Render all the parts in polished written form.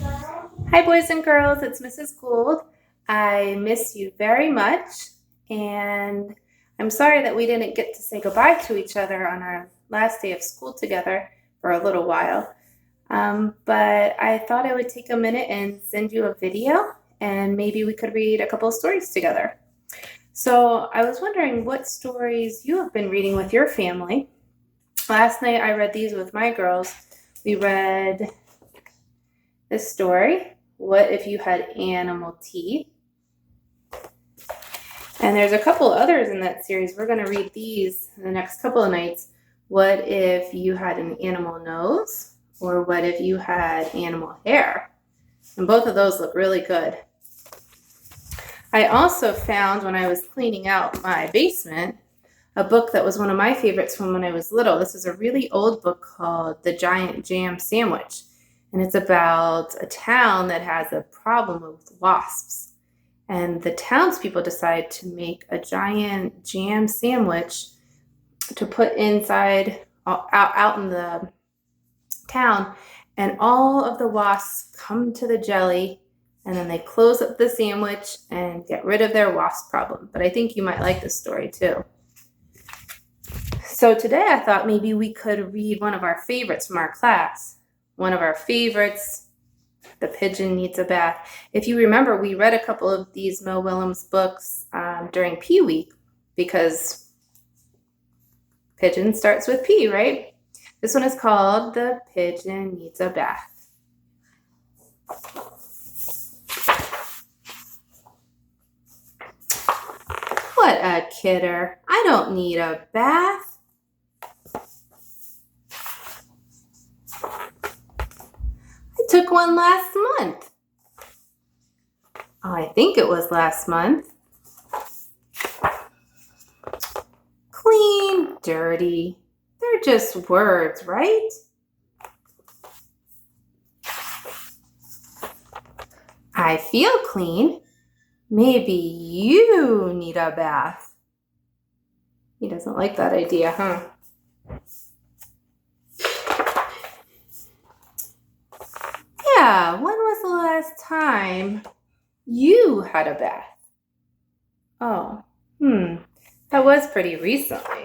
Hi, boys and girls. It's Mrs. Gould. I miss you very much, and I'm sorry that we didn't get to say goodbye to each other on our last day of school together for a little while. But I thought I would take a minute and send you a video, and maybe we could read a couple of stories together. So I was wondering what stories you have been reading with your family. Last night I read these with my girls. We read this story, What If You Had Animal Teeth? And there's a couple others in that series. We're going to read these in the next couple of nights. What if you had an animal nose? Or what if you had animal hair? And both of those look really good. I also found, when I was cleaning out my basement, a book that was one of my favorites from when I was little. This is a really old book called The Giant Jam Sandwich. And it's about a town that has a problem with wasps. And the townspeople decide to make a giant jam sandwich to put inside, out in the town. And all of the wasps come to the jelly, and then they close up the sandwich and get rid of their wasp problem. But I think you might like this story too. So today I thought maybe we could read one of our favorites from our class. One of our favorites, The Pigeon Needs a Bath. If you remember, we read a couple of these Mo Willems books during P Week because pigeon starts with P, right? This one is called The Pigeon Needs a Bath. What a kidder. I don't need a bath. Took one last month. Oh, I think it was last month. Clean, dirty. They're just words, right? I feel clean. Maybe you need a bath. He doesn't like that idea, huh? Yeah, when was the last time you had a bath? Oh, that was pretty recently.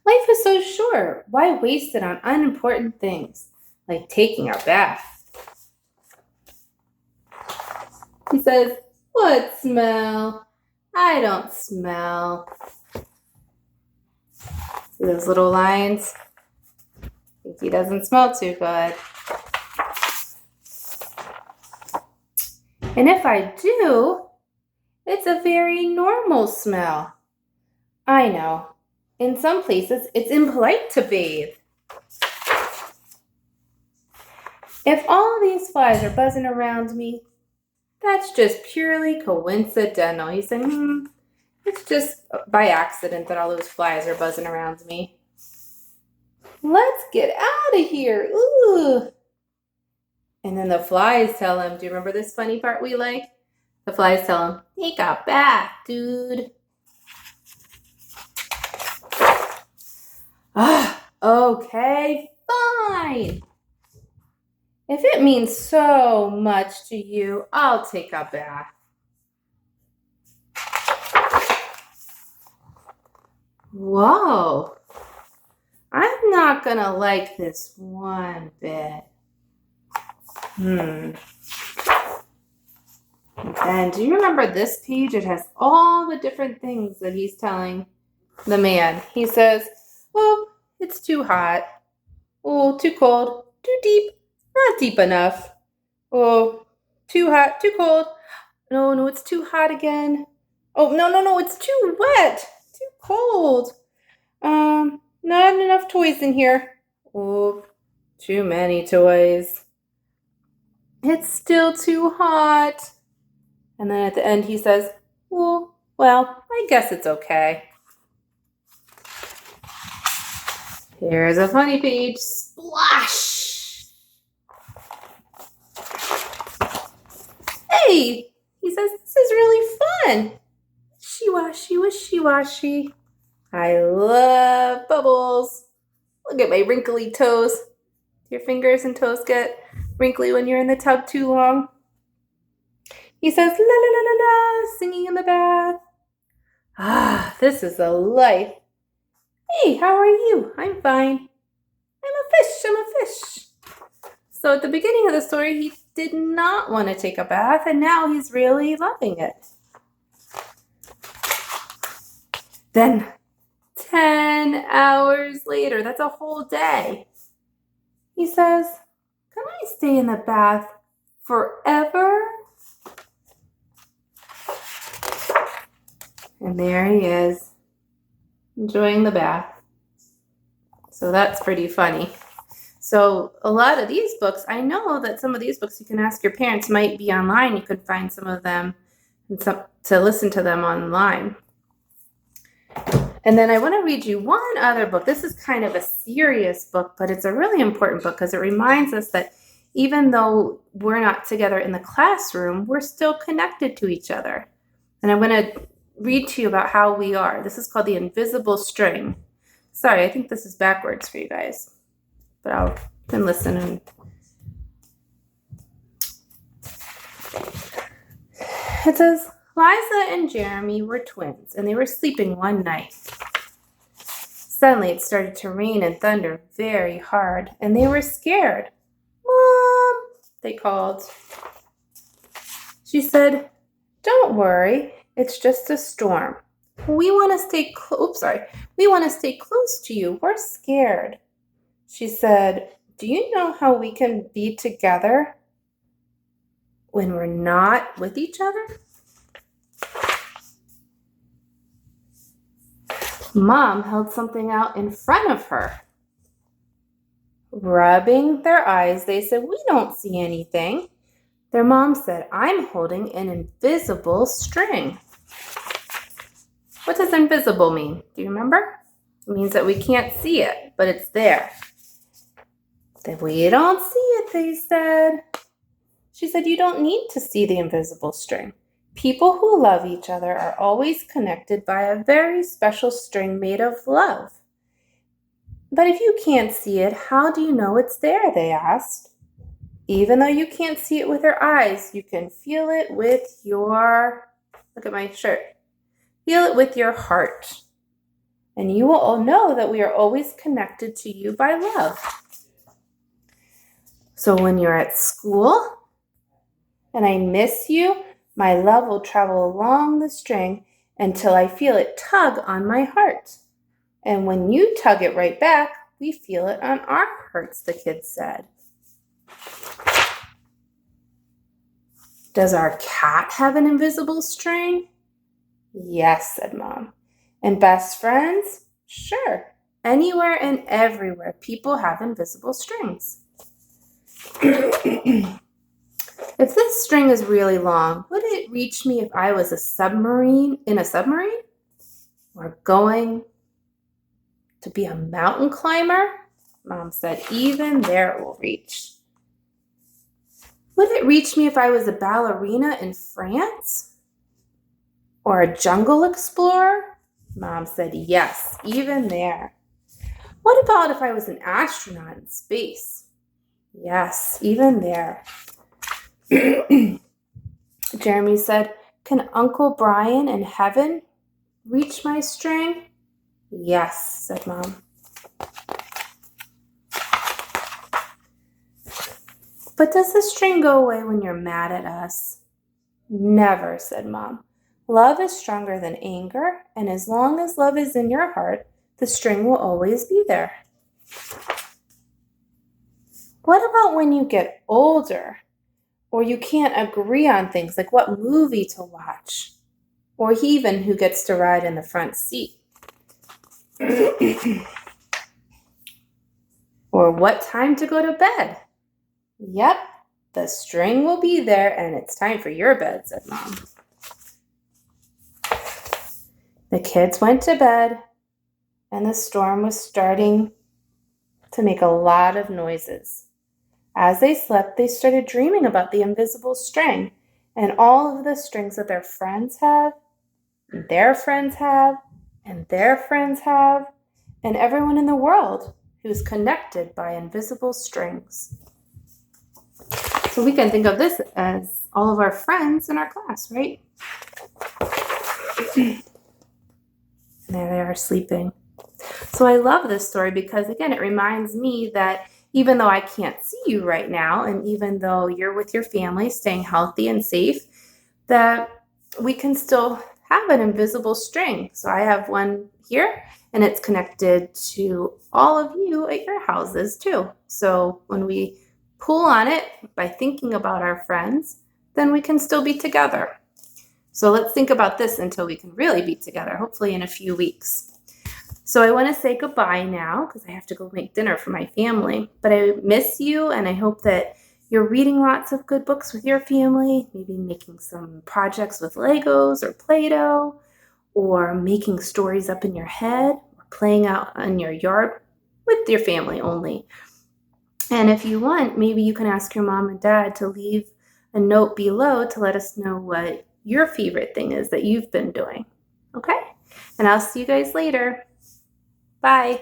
Life is so short. Why waste it on unimportant things like taking a bath? He says, what smell? I don't smell. See those little lines? I think he doesn't smell too good. And if I do, it's a very normal smell. I know. In some places, it's impolite to bathe. If all these flies are buzzing around me, that's just purely coincidental. He's saying, it's just by accident that all those flies are buzzing around me. Let's get out of here. Ooh. And then the flies tell him, do you remember this funny part we like? The flies tell him, take a bath, dude. Okay, fine. If it means so much to you, I'll take a bath. Whoa, I'm not gonna like this one bit. And do you remember this page? It has all the different things that he's telling the man. He says, oh, it's too hot. Oh, too cold. Too deep. Not deep enough. Oh, too hot. Too cold. No, it's too hot again. Oh, no, it's too wet. Too cold. Not enough toys in here. Oh, too many toys. It's still too hot. And then at the end he says, oh, well, I guess it's okay. Here's a funny page. Splash! Hey, he says, this is really fun. Wishy-washy, wishy-washy. I love bubbles. Look at my wrinkly toes. Do your fingers and toes get wrinkly when you're in the tub too long. He says, la la la la la, singing in the bath. Ah, this is the life. Hey, how are you? I'm fine. I'm a fish. So at the beginning of the story, he did not want to take a bath, and now he's really loving it. Then 10 hours later, that's a whole day, he says, can I stay in the bath forever? And there he is, enjoying the bath. So that's pretty funny. So a lot of these books, I know that some of these books you can ask your parents might be online. You could find some of them and to listen to them online. And then I want to read you one other book. This is kind of a serious book, but it's a really important book because it reminds us that even though we're not together in the classroom, we're still connected to each other. And I'm going to read to you about how we are. This is called The Invisible String. Sorry, I think this is backwards for you guys, but I'll then listen. And it says, Liza and Jeremy were twins, and they were sleeping one night. Suddenly, it started to rain and thunder very hard, and they were scared. Mom, they called. She said, don't worry, it's just a storm. We want to stay close to you. We're scared. She said, do you know how we can be together when we're not with each other? Mom held something out in front of her. Rubbing their eyes, they said, we don't see anything. Their mom said, I'm holding an invisible string. What does invisible mean? Do you remember? It means that we can't see it, but it's there. Then we don't see it, they said. She said, you don't need to see the invisible string. People who love each other are always connected by a very special string made of love. But if you can't see it, how do you know it's there? They asked. Even though you can't see it with your eyes, you can feel it with your, look at my shirt, feel it with your heart. And you will all know that we are always connected to you by love. So when you're at school and I miss you, my love will travel along the string until I feel it tug on my heart. And when you tug it right back, we feel it on our hearts, the kids said. Does our cat have an invisible string? Yes, said Mom. And best friends? Sure. Anywhere and everywhere, people have invisible strings. If this string is really long, would it reach me if I was in a submarine? Or going to be a mountain climber? Mom said, even there it will reach. Would it reach me if I was a ballerina in France? Or a jungle explorer? Mom said, yes, even there. What about if I was an astronaut in space? Yes, even there. Jeremy said, can Uncle Brian in heaven reach my string? Yes, said Mom. But does the string go away when you're mad at us? Never, said Mom. Love is stronger than anger, and as long as love is in your heart, the string will always be there. What about when you get older, or you can't agree on things like what movie to watch, or even who gets to ride in the front seat? Or what time to go to bed? Yep, the string will be there and it's time for your bed, said Mom. The kids went to bed and the storm was starting to make a lot of noises. As they slept, they started dreaming about the invisible string and all of the strings that their friends have, and their friends have, and their friends have, and everyone in the world who's connected by invisible strings. So we can think of this as all of our friends in our class, right? And there they are sleeping. So I love this story because, again, it reminds me that even though I can't see you right now, and even though you're with your family, staying healthy and safe, that we can still have an invisible string. So I have one here, and it's connected to all of you at your houses too. So when we pull on it by thinking about our friends, then we can still be together. So let's think about this until we can really be together, hopefully in a few weeks. So I want to say goodbye now because I have to go make dinner for my family. But I miss you, and I hope that you're reading lots of good books with your family, maybe making some projects with Legos or Play-Doh, or making stories up in your head, or playing out in your yard with your family only. And if you want, maybe you can ask your mom and dad to leave a note below to let us know what your favorite thing is that you've been doing. Okay? And I'll see you guys later. Bye.